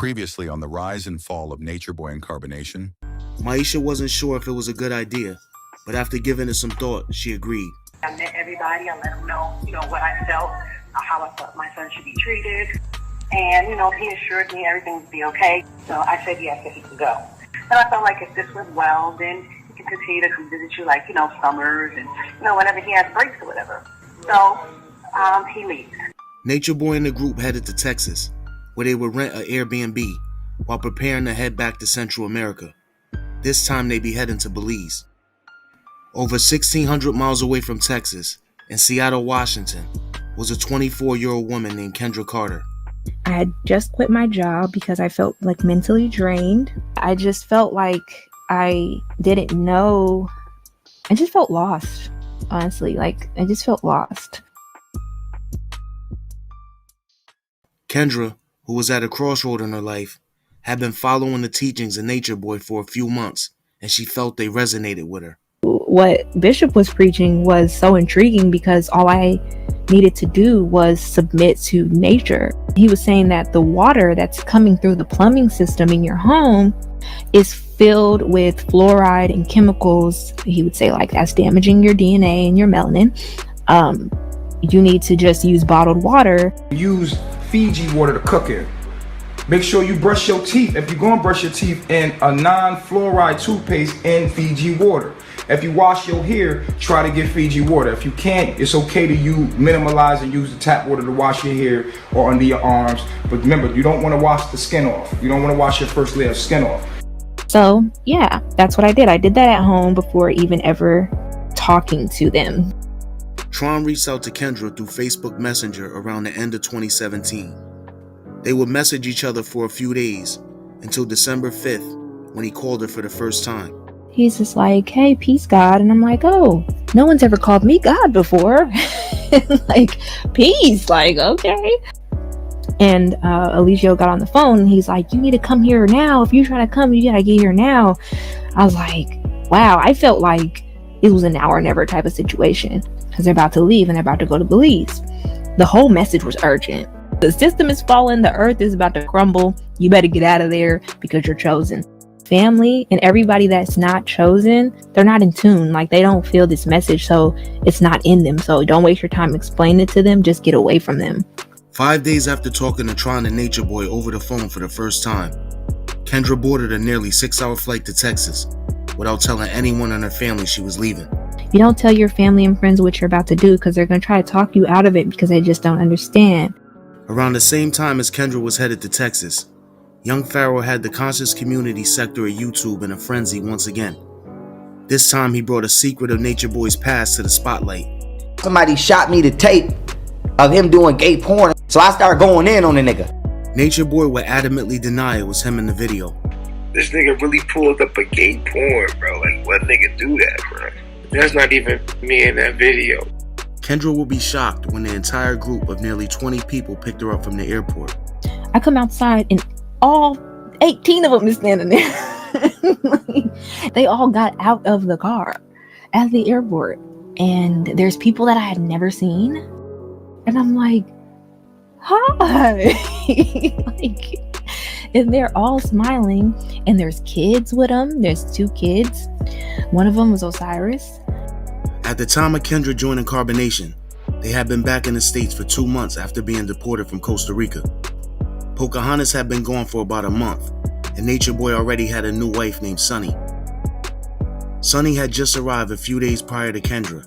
Previously on the rise and fall of Natureboy and Carbonnation. Maisha wasn't sure if it was a good idea, but after giving it some thought, she agreed. I met everybody. I let them know, what I felt, how I thought my son should be treated. And, he assured me everything would be okay. So I said yes, that he could go. And I felt like if this went well, then he can continue to come visit you like, summers and, whenever he has breaks or whatever. So he leaves. Natureboy and the group headed to Texas, where they would rent an Airbnb while preparing to head back to Central America. This time they'd be heading to Belize. Over 1,600 miles away from Texas, in Seattle, Washington, was a 24-year-old woman named Kendra Carter. I had just quit my job because I felt mentally drained. I just felt like I didn't know. I just felt lost, honestly. I just felt lost. Kendra, who was at a crossroad in her life, had been following the teachings of Natureboy for a few months, and she felt they resonated with her. What Bishop was preaching was so intriguing because all I needed to do was submit to nature. He was saying that the water that's coming through the plumbing system in your home is filled with fluoride and chemicals. He would say that's damaging your DNA and your melanin. You need to just use bottled water. Use Fiji water to cook in. Make sure you brush your teeth. If you're going to brush your teeth in a non-fluoride toothpaste in Fiji water. If you wash your hair, try to get Fiji water. If you can't, it's okay to minimalize and use the tap water to wash your hair or under your arms. But remember, you don't want to wash the skin off. You don't want to wash your first layer of skin off. So yeah, that's what I did. I did that at home before even ever talking to them. Tron reached out to Kendra through Facebook Messenger around the end of 2017. They would message each other for a few days until December 5th when he called her for the first time. He's just like, "Hey, peace, God." And I'm like, "Oh, no one's ever called me God before." Peace, okay. And Eligio got on the phone and he's like, "You need to come here now. If you're trying to come, you gotta get here now." I was like, wow, I felt like it was an now or never type of situation because they're about to leave and they're about to go to Belize. The whole message was urgent. The system is falling. The earth is about to crumble. You better get out of there because you're chosen. Family and everybody that's not chosen, they're not in tune. They don't feel this message, so it's not in them. So don't waste your time explaining it to them. Just get away from them. 5 days after talking to Tron and Natureboy over the phone for the first time, Kendra boarded a nearly 6-hour flight to Texas without telling anyone in her family she was leaving. You don't tell your family and friends what you're about to do because they're going to try to talk you out of it because they just don't understand. Around the same time as Kendra was headed to Texas, young Pharaoh had the conscious community sector of YouTube in a frenzy once again. This time he brought a secret of Natureboy's past to the spotlight. Somebody shot me the tape of him doing gay porn, so I started going in on the nigga. Natureboy would adamantly deny it was him in the video. This nigga really pulled up a gay porn, bro. What nigga do that, bro? That's not even me in that video. Kendra would be shocked when the entire group of nearly 20 people picked her up from the airport. I come outside and all 18 of them is standing there. They all got out of the car at the airport. And there's people that I had never seen. And I'm like, hi. And they're all smiling. And there's kids with them. There's 2 kids. One of them was Osiris. At the time of Kendra joining Carbonnation, they had been back in the States for 2 months after being deported from Costa Rica. Pocahontas had been gone for about a month, and Natureboy already had a new wife named Sunny. Sunny had just arrived a few days prior to Kendra.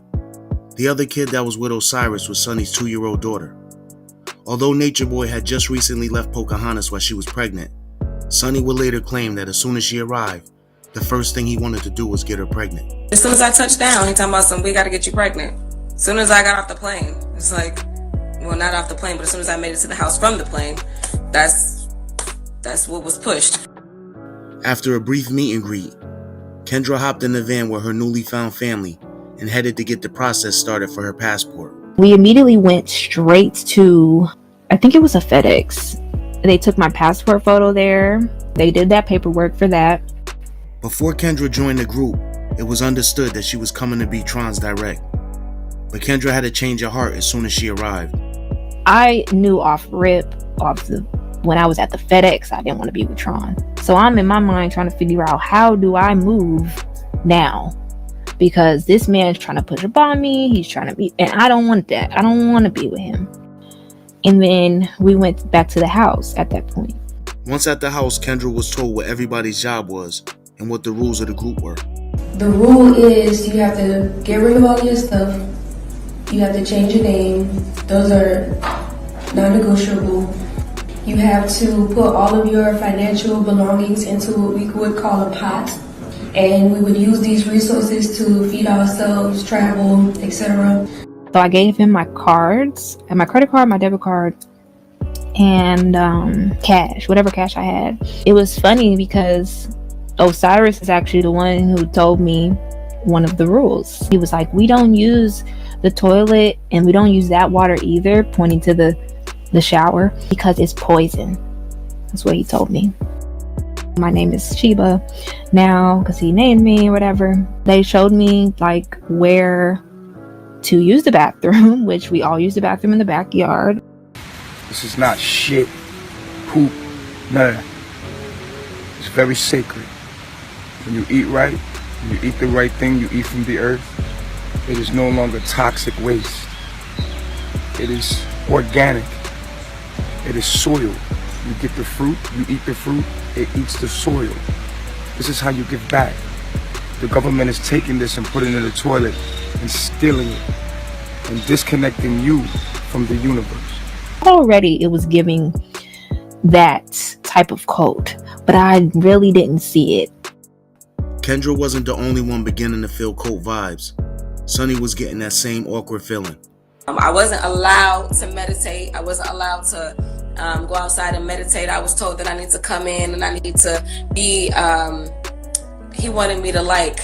The other kid that was with Osiris was Sunny's 2-year-old daughter. Although Natureboy had just recently left Pocahontas while she was pregnant, Sunny would later claim that as soon as she arrived, the first thing he wanted to do was get her pregnant. As soon as I touched down, he talking about we gotta get you pregnant. As soon as I got off the plane, it's well, not off the plane, but as soon as I made it to the house from the plane, that's what was pushed. After a brief meet and greet, Kendra hopped in the van with her newly found family and headed to get the process started for her passport. We immediately went straight to, I think it was a FedEx. They took my passport photo there. They did that paperwork for that. Before Kendra joined the group, it was understood that she was coming to be Tron's direct. But Kendra had a change of heart as soon as she arrived. I knew off the when I was at the FedEx, I didn't want to be with Tron. So I'm in my mind trying to figure out, how do I move now? Because this man's trying to push up on me. He's trying to be, and I don't want that. I don't want to be with him. And then we went back to the house at that point. Once at the house, Kendra was told what everybody's job was and what the rules of the group were. The rule is you have to get rid of all your stuff. You have to change your name. Those are non-negotiable. You have to put all of your financial belongings into what we would call a pot. And we would use these resources to feed ourselves, travel, etc. So I gave him my cards, and my credit card, my debit card, and cash, whatever cash I had. It was funny because Osiris is actually the one who told me one of the rules. He was like, we don't use the toilet and we don't use that water either, pointing to the shower, because it's poison. That's what he told me. My name is Sheba now because he named me or whatever. They showed me like where to use the bathroom, which we all use the bathroom in the backyard. This is not shit, poop, none of that. It's very sacred. When you eat right, when you eat the right thing, you eat from the earth, it is no longer toxic waste. It is organic. It is soil. You get the fruit, you eat the fruit, it eats the soil. This is how you give back. The government is taking this and putting it in the toilet and stealing it and disconnecting you from the universe. Already it was giving that type of code, but I really didn't see it. Kendra wasn't the only one beginning to feel cult vibes. Sonny was getting that same awkward feeling. I wasn't allowed to meditate. I wasn't allowed to go outside and meditate. I was told that I need to come in and I need to be, he wanted me to like,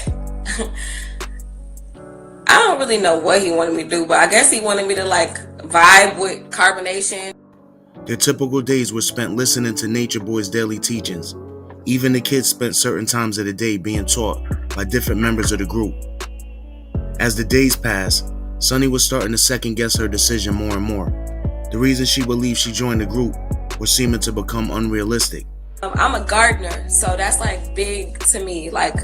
I don't really know what he wanted me to do, but I guess he wanted me to like vibe with Carbonnation. Their typical days were spent listening to Natureboy's daily teachings. Even the kids spent certain times of the day being taught by different members of the group. As the days passed, Sonny was starting to second guess her decision more and more. The reason she believed she joined the group was seeming to become unrealistic. I'm a gardener, so that's like big to me. Like,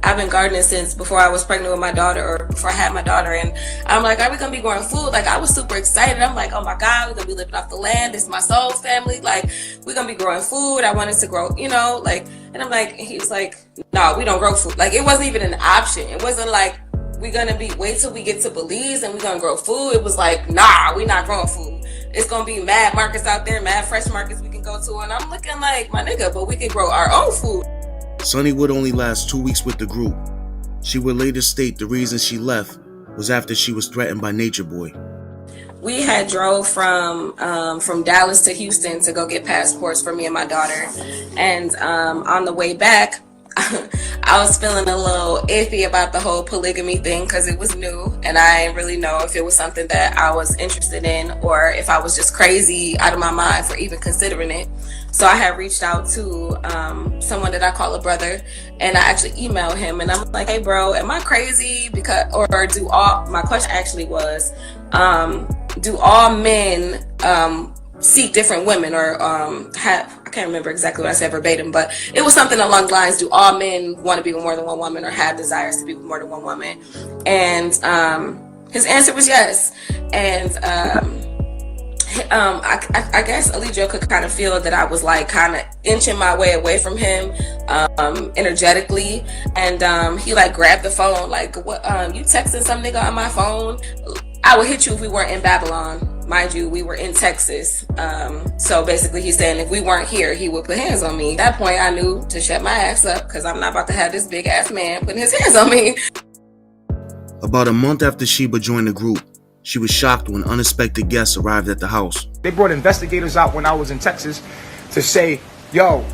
I've been gardening since before I was pregnant with my daughter, or before I had my daughter, and I'm like, are we gonna be growing food? Like, I was super excited. I'm like, oh my God, we're gonna be living off the land. This is my soul family. Like, we're gonna be growing food. I wanted to grow, you know, like, and I'm like, he was like, no, we don't grow food. Like, it wasn't even an option. It wasn't like, we're gonna wait till we get to Belize and we're gonna grow food. It was like, nah, we're not growing food. It's gonna be mad markets out there, mad fresh markets we can go to. And I'm looking like, my nigga, but we can grow our own food. Sonny would only last 2 weeks with the group. She would later state the reason she left was after she was threatened by Natureboy. We had drove from Dallas to Houston to go get passports for me and my daughter. And on the way back, I was feeling a little iffy about the whole polygamy thing because it was new and I didn't really know if it was something that I was interested in or if I was just crazy out of my mind for even considering it. So I had reached out to someone that I call a brother, and I actually emailed him and I'm like, hey bro, am I crazy? My question actually was, do all men seek different women or I can't remember exactly what I said verbatim, but it was something along the lines, do all men want to be with more than one woman or have desires to be with more than one woman? And his answer was yes. And I guess Eligio could kind of feel that I was like kind of inching my way away from him energetically, and he like grabbed the phone like, what, you texting some nigga on my phone? I would hit you if we weren't in Babylon. Mind you, we were in Texas. So basically he's saying if we weren't here, he would put hands on me. At that point, I knew to shut my ass up because I'm not about to have this big ass man putting his hands on me. About a month after Sheba joined the group, she was shocked when unexpected guests arrived at the house. They brought investigators out when I was in Texas to say, yo,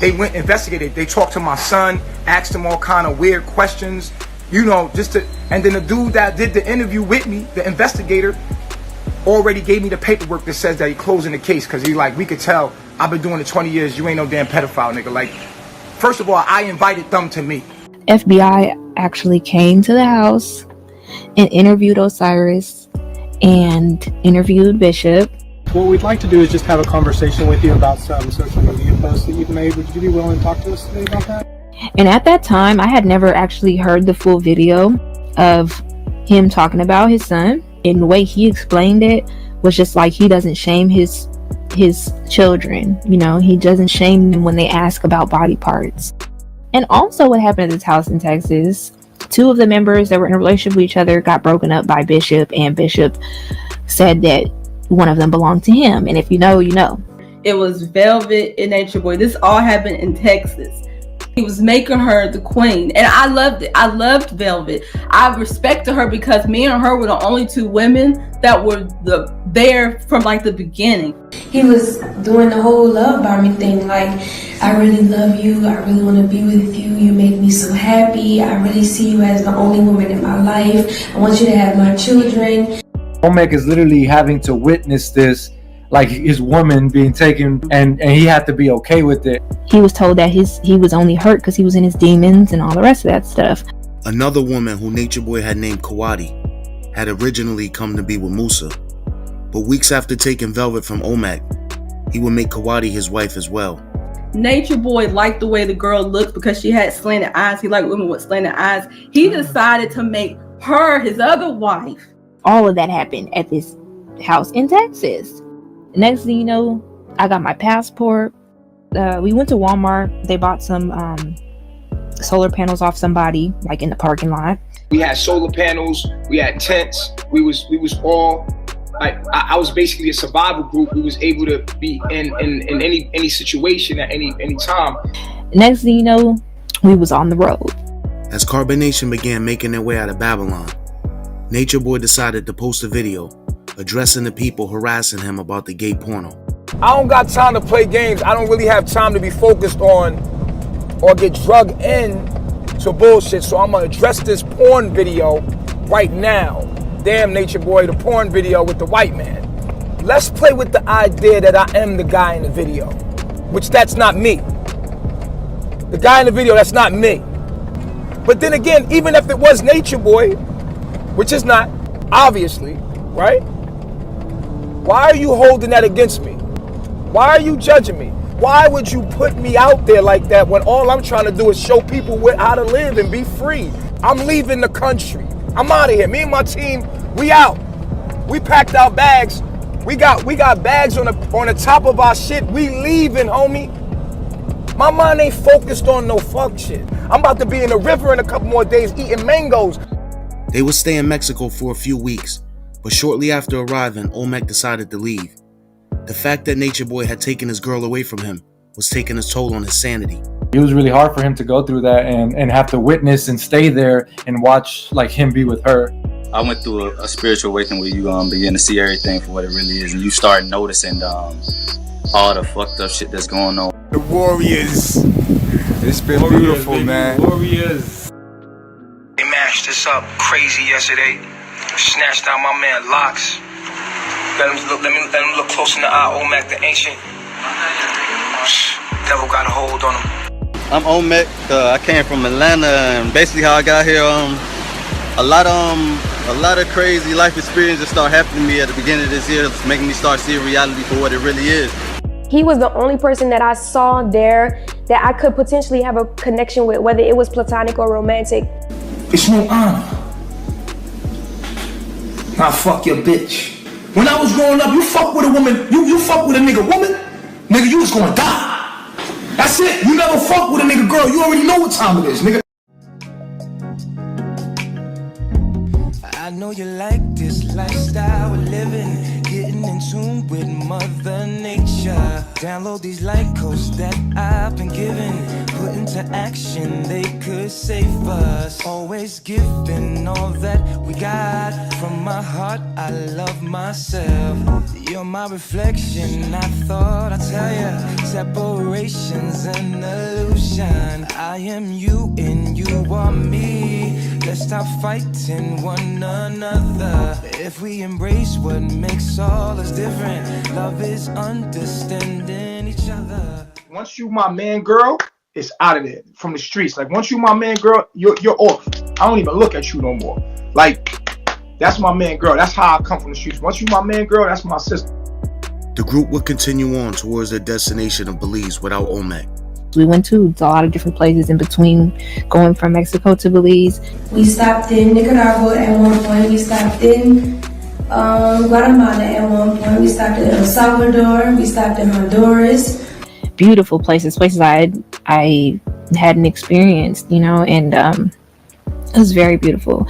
they went investigated. They talked to my son, asked him all kind of weird questions, you know, and then the dude that did the interview with me, the investigator, already gave me the paperwork that says that he closing the case because he like, we could tell I've been doing it 20 years. You ain't no damn pedophile, nigga. Like, first of all, I invited them to me. FBI actually came to the house and interviewed Osiris and interviewed Bishop. what we'd like to do is just have a conversation with you about some social media posts that you've made. Would you be willing to talk to us today about that? And at that time, I had never actually heard the full video of him talking about his son. And the way he explained it was just like, he doesn't shame his children. You know, he doesn't shame them when they ask about body parts. And also what happened at this house in Texas, 2 of the members that were in a relationship with each other got broken up by Bishop, and Bishop said that one of them belonged to him. And if you know, you know. It was Velvet and Natureboy. This all happened in Texas. He was making her the queen, and I loved it. I loved Velvet. I respected her because me and her were the only 2 women that were there from like the beginning. He was doing the whole love bombing thing, like, I really love you, I really want to be with you, you make me so happy, I really see you as the only woman in my life, I want you to have my children. Omek is literally having to witness this, like his woman being taken, and he had to be okay with it. He was told that he was only hurt because he was in his demons and all the rest of that stuff. Another woman who Natureboy had named Kawadi had originally come to be with Musa, but weeks after taking Velvet from Omek, he would make Kawadi his wife as well. Natureboy liked the way the girl looked because she had slanted eyes. He liked women with slanted eyes. He decided to make her his other wife. All of that happened at this house in Texas. Next thing you know, I got my passport. We went to Walmart. They bought some solar panels off somebody, like in the parking lot. We had solar panels. We had tents. We was all. I was basically a survival group. We was able to be in any situation at any time. Next thing you know, we was on the road. As Carbonnation began making their way out of Babylon, Natureboy decided to post a video addressing the people harassing him about the gay porno. I don't got time to play games. I don't really have time to be focused on or get drugged in to bullshit. So I'm gonna address this porn video right now. Damn, Natureboy, the porn video with the white man. Let's play with the idea that I am the guy in the video, which that's not me. The guy in the video, that's not me. But then again, even if it was Natureboy, which is not, obviously, right? Why are you holding that against me? Why are you judging me? Why would you put me out there like that when all I'm trying to do is show people how to live and be free? I'm leaving the country. I'm out of here. Me and my team, we out. We packed our bags. We got bags on the top of our shit. We leaving, homie. My mind ain't focused on no fuck shit. I'm about to be in the river in a couple more days eating mangoes. They would stay in Mexico for a few weeks, but shortly after arriving, Omek decided to leave. The fact that Natureboy had taken his girl away from him was taking a toll on his sanity. It was really hard for him to go through that and have to witness and stay there and watch like him be with her. I went through a spiritual awakening where you begin to see everything for what it really is, and you start noticing all the fucked up shit that's going on. The Warriors. It's been beautiful, baby. Man. Warriors. They mashed this up crazy yesterday. Snatched out my man Locks. Let him look close in the eye. Omek the Ancient. Devil got a hold on him. I'm Omek. I came from Atlanta, and basically how I got here, a lot of crazy life experiences start happening to me at the beginning of this year, making me start seeing reality for what it really is. He was the only person that I saw there that I could potentially have a connection with, whether it was platonic or romantic. It's no honor. Nah, fuck your bitch. When I was growing up, you fuck with a woman, you fuck with a nigga woman, nigga, you was gonna die. That's it. You never fuck with a nigga girl. You already know what time it is, nigga. I know you like this lifestyle we're living, getting in tune with Mother Nature. Download these life codes that I've been given, put into action, they could save us. Always giving all that we got. From my heart, I love myself. You're my reflection, I thought I'd tell ya. Separation's an illusion. I am you and you are me. Let's stop fighting one another. If we embrace what makes all us different, love is understanding each other. Once you my man, girl, it's out of there from the streets. Like once you my man, girl, you're off. I don't even look at you no more. Like that's my man, girl. That's how I come from the streets. Once you my man, girl, that's my sister. The group would continue on towards their destination of Belize without Olmec. We went to a lot of different places in between going from Mexico to Belize. We stopped in Nicaragua at one point. We stopped in Guatemala at one point. We stopped in El Salvador. We stopped in Honduras. Beautiful places I hadn't experienced, and it was very beautiful.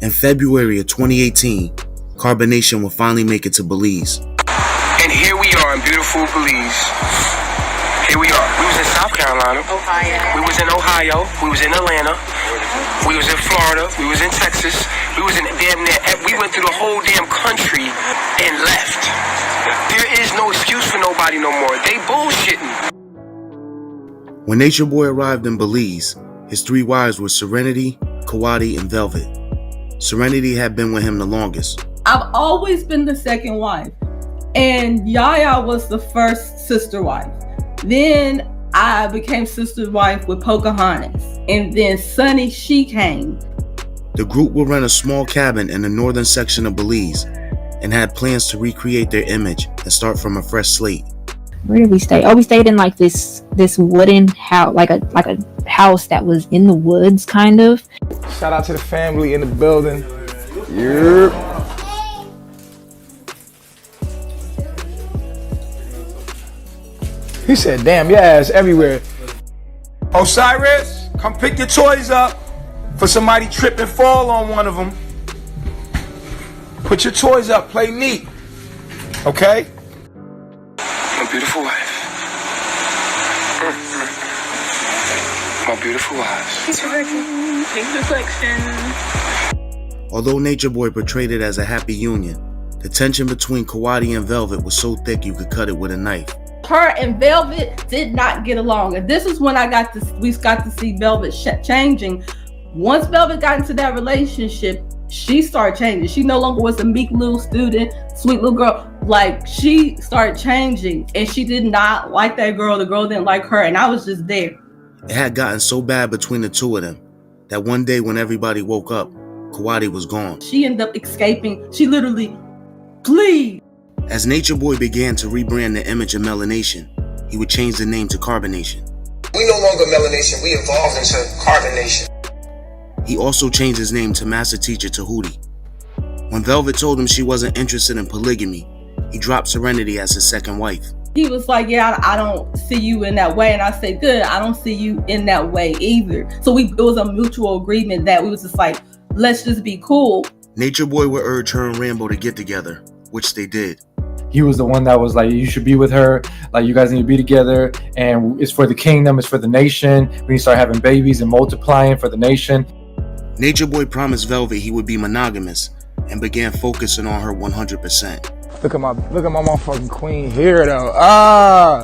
In February of 2018, Carbonnation would finally make it to Belize. And here we are in beautiful Belize. Here we are. We was in South Carolina. Ohio. We was in Ohio. We was in Atlanta. We was in Florida. We was in Texas. We was in damn near. We went through the whole damn country and left. There is no excuse for nobody no more. They bullshitting. When Natureboy arrived in Belize, his 3 wives were Serenity, Kawadi, and Velvet. Serenity had been with him the longest. I've always been the second wife, and Yaya was the first sister wife. Then I became sister wife with Pocahontas, and then Sunny, she came. The group would rent a small cabin in the northern section of Belize and had plans to recreate their image and start from a fresh slate. Where did we stay? Oh, we stayed in like this wooden house, like a house that was in the woods, kind of. Shout out to the family in the building. Yep. He said, damn, your ass everywhere. Osiris, come pick your toys up for somebody trip and fall on one of them. Put your toys up, play neat. Okay? My beautiful wife. My beautiful wives. Pink reflection. Although Natureboy portrayed it as a happy union, the tension between Kawadi and Velvet was so thick you could cut it with a knife. Her and Velvet did not get along, and this is when we got to see Velvet changing. Once Velvet got into that relationship, she started changing. She no longer was a meek little student, sweet little girl. Like, she started changing, and she did not like that girl. The girl didn't like her, and I was just there. It had gotten so bad between the two of them that one day when everybody woke up, Kawadi was gone. She ended up escaping. She literally fled. As Natureboy began to rebrand the image of Melanation, he would change the name to Carbonnation. We no longer Melanation, we evolved into Carbonation. He also changed his name to Master Teacher Tahuti. When Velvet told him she wasn't interested in polygamy, he dropped Serenity as his second wife. He was like, yeah, I don't see you in that way. And I said, good, I don't see you in that way either. So it was a mutual agreement that we was just like, let's just be cool. Natureboy would urge her and Rambo to get together, which they did. He was the one that was like, you should be with her. Like, you guys need to be together. And it's for the kingdom. It's for the nation. We need to start having babies and multiplying for the nation. Natureboy promised Velvet he would be monogamous and began focusing on her 100%. Look at my motherfucking queen here though.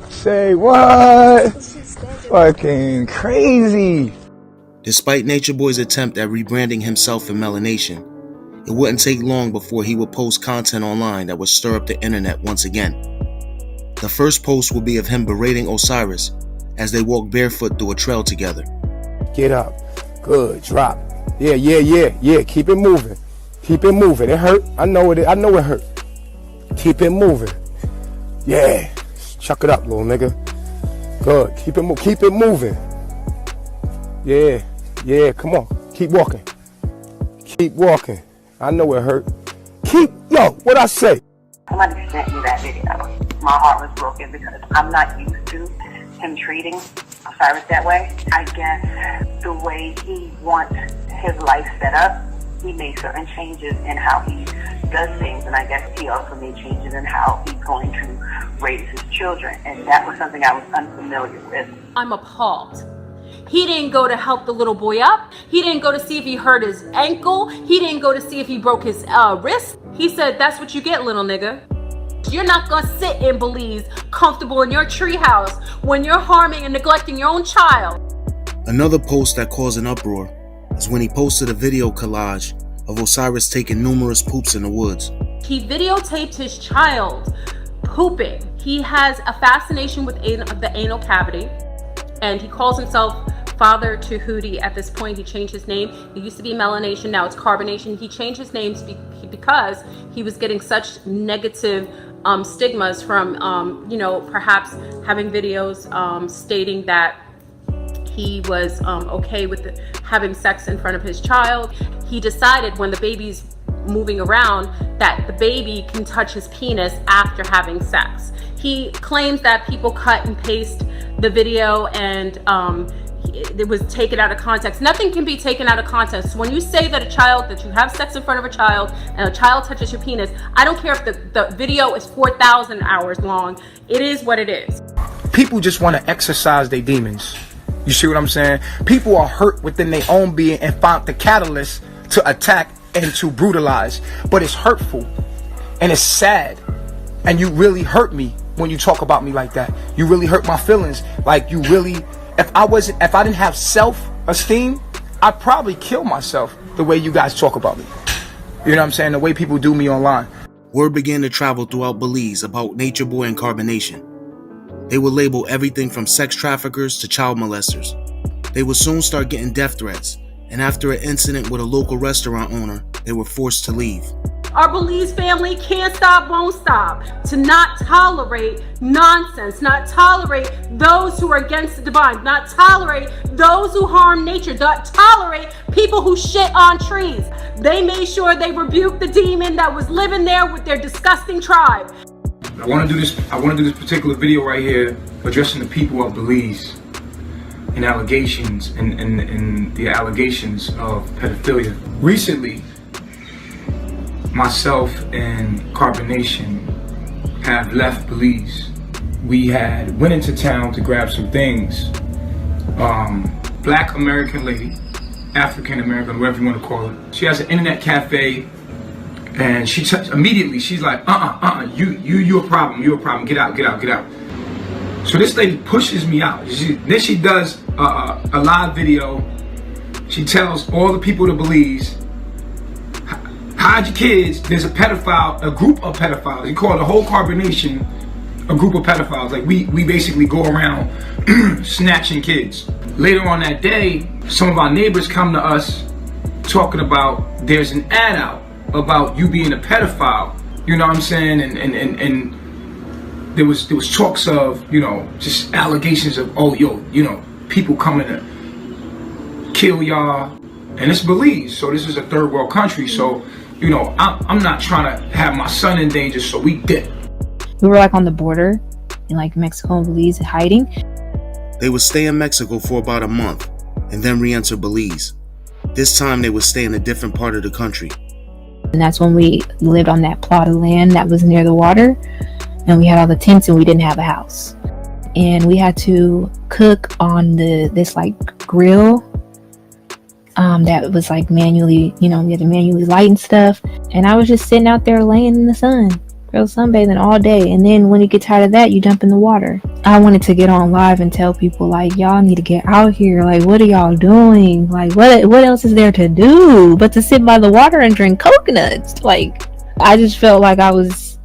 Say what? Fucking crazy. Despite Natureboy's attempt at rebranding himself in Melanation, it wouldn't take long before he would post content online that would stir up the internet once again. The first post would be of him berating Osiris as they walked barefoot through a trail together. Get up. Good. Drop. Yeah. Keep it moving. Keep it moving. It hurt. I know it hurt. Keep it moving. Yeah. Chuck it up, little nigga. Good. Keep it moving. Yeah. Come on. Keep walking. Keep walking. I know it hurt. What I say? Somebody sent me that video. My heart was broken because I'm not used to him treating Osiris that way. I guess the way he wants his life set up, he made certain changes in how he does things, and I guess he also made changes in how he's going to raise his children, and that was something I was unfamiliar with. I'm appalled. He didn't go to help the little boy up. He didn't go to see if he hurt his ankle. He didn't go to see if he broke his wrist. He said, that's what you get, little nigga. You're not gonna sit in Belize comfortable in your treehouse when you're harming and neglecting your own child. Another post that caused an uproar is when he posted a video collage of Osiris taking numerous poops in the woods. He videotaped his child pooping. He has a fascination with the anal cavity, and he calls himself Father Tahuti at this point. He changed his name. It used to be Melanation, now it's Carbonation. He changed his name because he was getting such negative stigmas from, you know, perhaps having videos stating that he was okay with having sex in front of his child. He decided when the baby's moving around that the baby can touch his penis after having sex. He claims that people cut and paste the video and it was taken out of context. Nothing can be taken out of context. When you say that that you have sex in front of a child and a child touches your penis, I don't care if the video is 4,000 hours long. It is what it is. People just want to exercise their demons. You see what I'm saying? People are hurt within their own being and found the catalyst to attack and to brutalize. But it's hurtful and it's sad. And you really hurt me when you talk about me like that. You really hurt my feelings. Like you really, if I didn't have self-esteem, I'd probably kill myself the way you guys talk about me. You know what I'm saying? The way people do me online. Word began to travel throughout Belize about Natureboy and Carbonnation. They would label everything from sex traffickers to child molesters. They would soon start getting death threats, and after an incident with a local restaurant owner, they were forced to leave. Our Belize family can't stop, won't stop to not tolerate nonsense, not tolerate those who are against the divine, not tolerate those who harm nature, not tolerate people who shit on trees. They made sure they rebuked the demon that was living there with their disgusting tribe. I want to do this particular video right here addressing the people of Belize and allegations and the allegations of pedophilia. Recently, myself and Carbonnation have left Belize. We had went into town to grab some things. Black American lady, African American, whatever you want to call it. She has an internet cafe, and she immediately she's like, you're a problem, get out. So this lady pushes me out. Then she does a live video. She tells all the people to Belize, hide your kids. There's a pedophile, a group of pedophiles. You call the whole Carbonnation a group of pedophiles. Like we basically go around snatching kids. Later on that day, some of our neighbors come to us talking about there's an ad out about you being a pedophile. You know what I'm saying? And there was talks of, you know, just allegations of, people coming to kill y'all. And it's Belize, so this is a third world country. So, you know, I'm not trying to have my son in danger, so we did. We were like on the border in like Mexico and Belize hiding. They would stay in Mexico for about a month and then re-enter Belize. This time they would stay in a different part of the country. And that's when we lived on that plot of land that was near the water. And we had all the tents and we didn't have a house. And we had to cook on this like grill that was like manually, you know, we had to manually light and stuff. And I was just sitting out there laying in the sun, sunbathing all day. And then when you get tired of that, you jump in the water. I wanted to get on live and tell people like, y'all need to get out here. Like, what are y'all doing? Like, what else is there to do but to sit by the water and drink coconuts? Like, I just felt like I was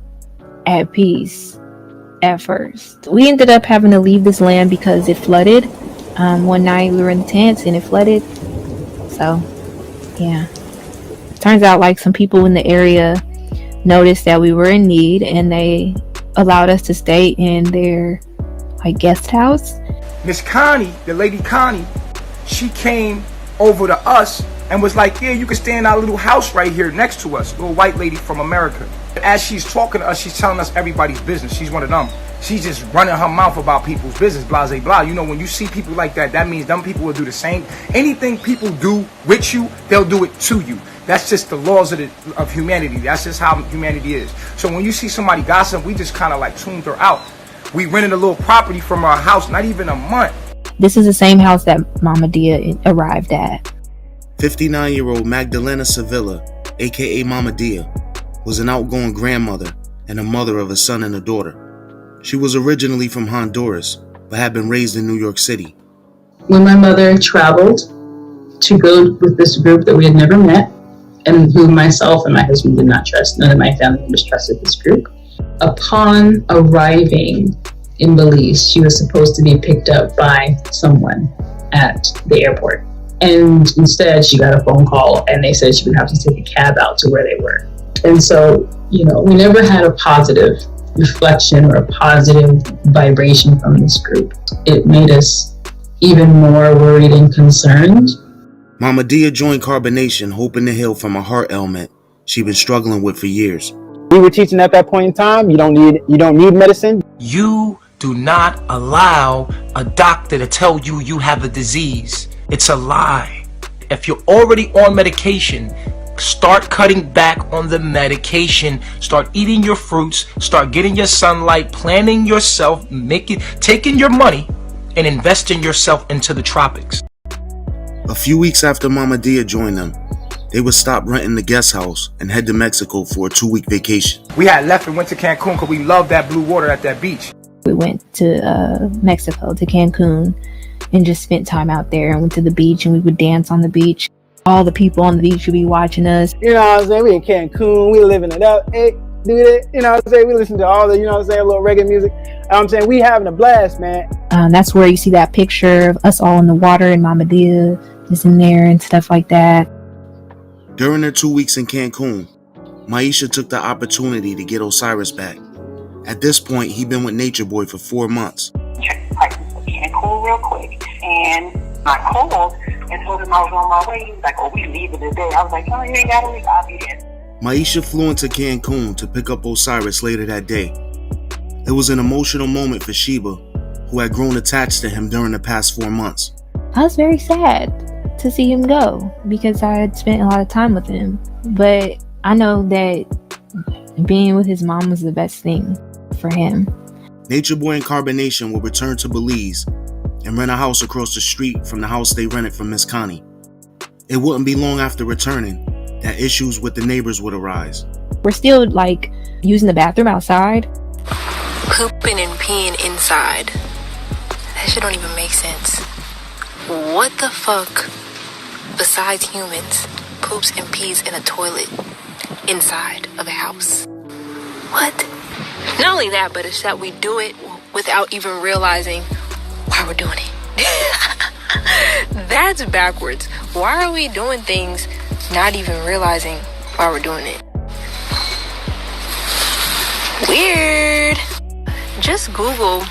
at peace at first. We ended up having to leave this land because it flooded. One night we were in the tents and it flooded. So, yeah. Turns out like some people in the area noticed that we were in need and they allowed us to stay in their like guest house. Miss Connie, the lady Connie, she came over to us and was like, yeah, you can stay in our little house right here next to us. Little white lady from America. As she's talking to us, she's telling us everybody's business. She's one of them. She's just running her mouth about people's business, blah, blah, blah. You know, when you see people like that, that means them people will do the same. Anything people do with you, they'll do it to you. That's just the laws of humanity. That's just how humanity is. So when you see somebody gossip, we just kind of like tuned her out. We rented a little property from our house, not even a month. This is the same house that Mama Dia arrived at. 59-year-old Magdalena Sevilla, aka Mama Dia, was an outgoing grandmother and a mother of a son and a daughter. She was originally from Honduras, but had been raised in New York City. When my mother traveled to go with this group that we had never met, and who myself and my husband did not trust, none of my family members trusted this group. Upon arriving in Belize, she was supposed to be picked up by someone at the airport. And instead, she got a phone call and they said she would have to take a cab out to where they were. And so, you know, we never had a positive reflection or a positive vibration from this group. It made us even more worried and concerned. Mama Dia joined Carbonnation hoping to heal from a heart ailment she'd been struggling with for years. We were teaching at that point in time, you don't need medicine. You do not allow a doctor to tell you you have a disease. It's a lie. If you're already on medication, start cutting back on the medication. Start eating your fruits. Start getting your sunlight, planning yourself, taking your money and investing yourself into the tropics. A few weeks after Mama Dia joined them, they would stop renting the guest house and head to Mexico for a 2-week vacation. We had left and went to Cancun because we loved that blue water at that beach. We went to Mexico, to Cancun, and just spent time out there and went to the beach, and we would dance on the beach. All the people on the beach would be watching us. You know what I'm saying? We in Cancun, we living it up. Hey, do it. You know what I'm saying? We listen to all the, you know what I'm saying, a little reggae music. I'm saying we having a blast, man. That's where you see that picture of us all in the water and Mama Dia is in there and stuff like that. During their 2 weeks in Cancun, Maisha took the opportunity to get Osiris back. At this point, he'd been with Natureboy for 4 months. Checked the prices for Cancun real quick, and I called and told him I was on my way. He was like, "Oh, we leaving today." I was like, "No, you ain't gotta leave. I'll be there." Maisha flew into Cancun to pick up Osiris later that day. It was an emotional moment for Sheba, who had grown attached to him during the past 4 months. I was very sad to see him go because I had spent a lot of time with him. But I know that being with his mom was the best thing for him. Natureboy and Carbonnation would return to Belize and rent a house across the street from the house they rented from Miss Connie. It wouldn't be long after returning that issues with the neighbors would arise. We're still using the bathroom outside. Pooping and peeing inside. That shit don't even make sense. What the fuck, besides humans, poops and pees in a toilet inside of a house? What? Not only that, but it's that we do it without even realizing why we're doing it. That's backwards. Why are we doing things not even realizing why we're doing it? Weird. Just Google,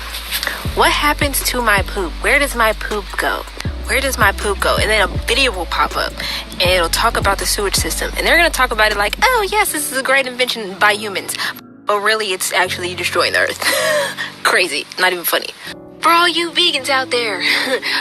what happens to my poop? Where does my poop go? Where does my poop go? And then a video will pop up and it'll talk about the sewage system. And they're going to talk about it like, oh yes, this is a great invention by humans. But really, it's actually destroying the earth. Crazy. Not even funny. For all you vegans out there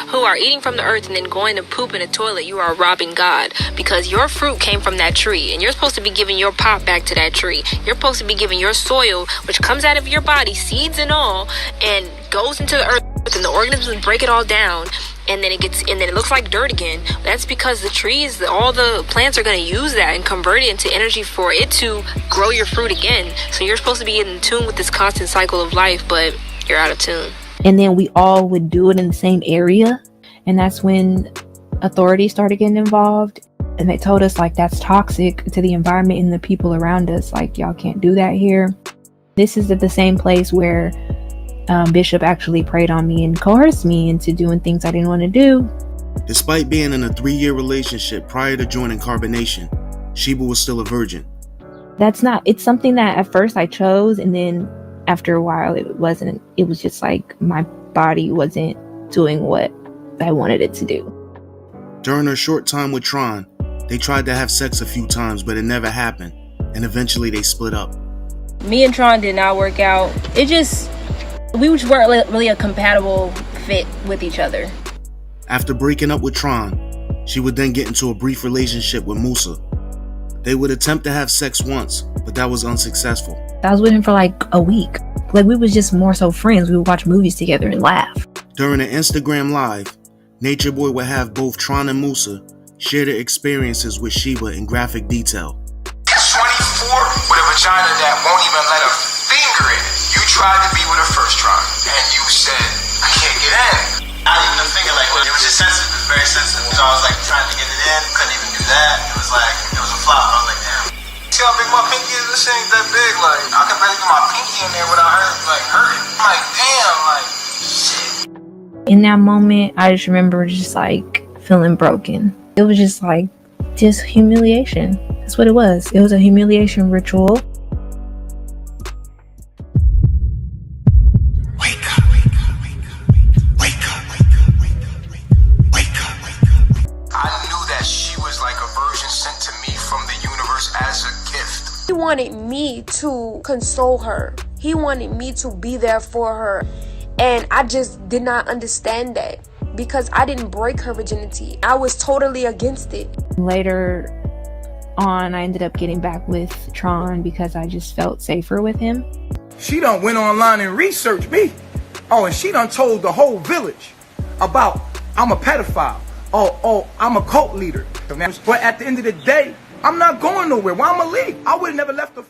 who are eating from the earth and then going to poop in a toilet, you are robbing God because your fruit came from that tree and you're supposed to be giving your pop back to that tree. You're supposed to be giving your soil, which comes out of your body, seeds and all, and goes into the earth and the organisms break it all down. And then it looks like dirt again. That's because the trees, all the plants are going to use that and convert it into energy for it to grow your fruit again. So you're supposed to be in tune with this constant cycle of life, but you're out of tune. And then we all would do it in the same area. And that's when authorities started getting involved. And they told us that's toxic to the environment and the people around us. Y'all can't do that here. This is at the same place where Bishop actually preyed on me and coerced me into doing things I didn't want to do. Despite being in a 3-year relationship prior to joining Carbonnation, Sheba was still a virgin. It's something that at first I chose, and then after a while it wasn't. It was just my body wasn't doing what I wanted it to do. During her short time with Tron, they tried to have sex a few times, but it never happened, and eventually they split up. Me and Tron did not work out. We just weren't really a compatible fit with each other. After breaking up with Tron, she would then get into a brief relationship with Musa. They would attempt to have sex once, but that was unsuccessful. I was with him for a week. We was just more so friends. We would watch movies together and laugh. During an Instagram live, Natureboy would have both Tron and Musa share their experiences with Sheba in graphic detail. 24 with a vagina that won't even let a finger in it. You tried to be with her first try, and you said, I can't get in. Not even a finger, it was just sensitive. It was very sensitive. So I was trying to get it in, couldn't even do that. It was a flop. I was like, damn. See how big my pinky is? This ain't that big. I can barely get my pinky in there without hurting. I'm like, damn, shit. In that moment, I just remember feeling broken. It was just humiliation. That's what it was. It was a humiliation ritual. wanted me to console her. He wanted me to be there for her. And I just did not understand that because I didn't break her virginity. I was totally against it. Later on, I ended up getting back with Tron because I just felt safer with him. She done went online and researched me. Oh, and she done told the whole village about I'm a pedophile. Oh, I'm a cult leader. But at the end of the day, I'm not going nowhere. Why am I leave? I would have never left the